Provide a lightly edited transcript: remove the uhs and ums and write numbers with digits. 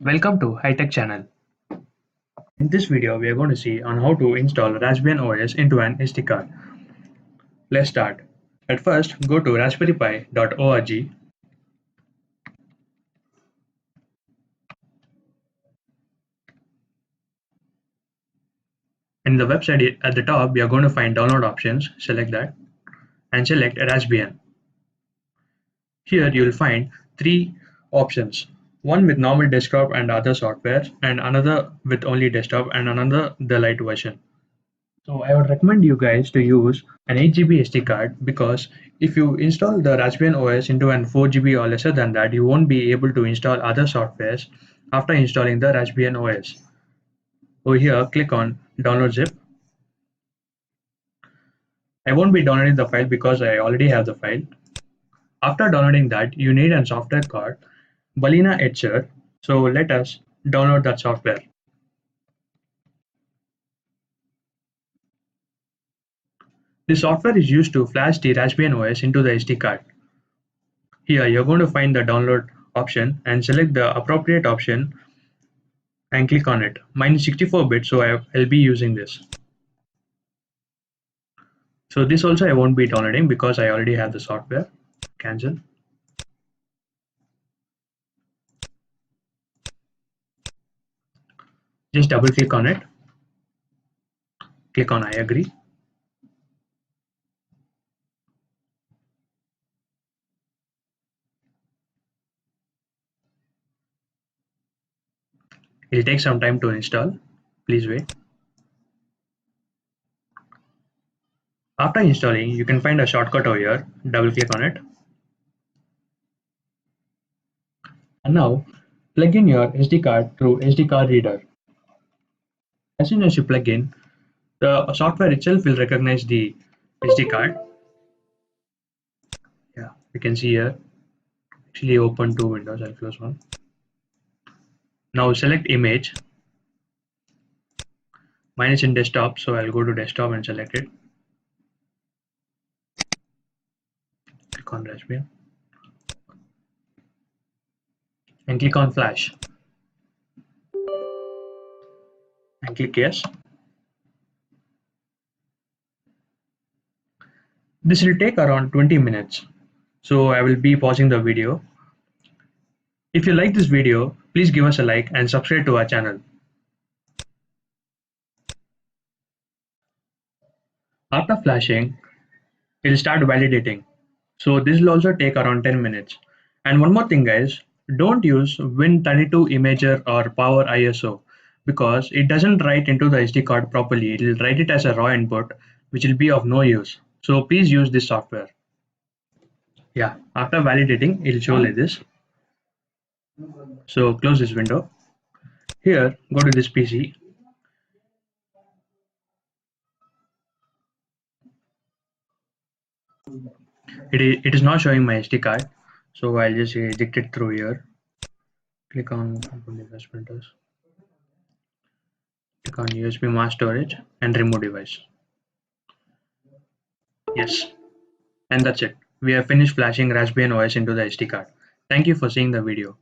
Welcome to High Tech channel. In this video, we are going to see on how to install Raspbian OS into an SD card. Let's start. At first, go to raspberrypi.org. In the website at the top, you are going to find download options. Select that and select Raspbian. Here you will find three options. One with normal desktop and other software, and another with only desktop, and another the light version. So I would recommend you guys to use an 8 GB SD card, because if you install the Raspbian OS into an 4 GB or lesser than that, you won't be able to install other softwares after installing the Raspbian OS. Over here, click on download zip. I won't be downloading the file because I already have the file. After downloading that, you need a software called Balena Etcher. So let us download that software. This software is used to flash the Raspbian OS into the SD card. Here you're going to find the download option and select the appropriate option and click on it. Mine is 64-bit, so I'll be using this. So this also I won't be downloading because I already have the software. Cancel. Just double click on it. Click on I agree. It'll take some time to install. Please wait. After installing, you can find a shortcut over here. Double click on it. And now plug in your SD card through SD card reader. As soon as you plug in, the software itself will recognize the SD card. Yeah, you can see here. Actually open two windows. I'll close one. Now select image. Mine is in desktop, so I'll go to desktop and select it. Click on Raspbian and click on flash and click yes. This will take around 20 minutes, so I will be pausing the video. If you like this video, please give us a like and subscribe to our channel. After flashing, it will start validating. So this will also take around 10 minutes. And one more thing guys, don't use Win32 Imager or Power ISO, because it doesn't write into the SD card properly. It will write it as a raw input, which will be of no use. So please use this software. Yeah, after validating, it will show like this. So close this window. Here, go to this PC. It is not showing my SD card, so I'll just eject it through here. Click on device printers. Click on USB mass storage and remove device. Yes, and that's it. We have finished flashing Raspbian OS into the SD card. Thank you for seeing the video.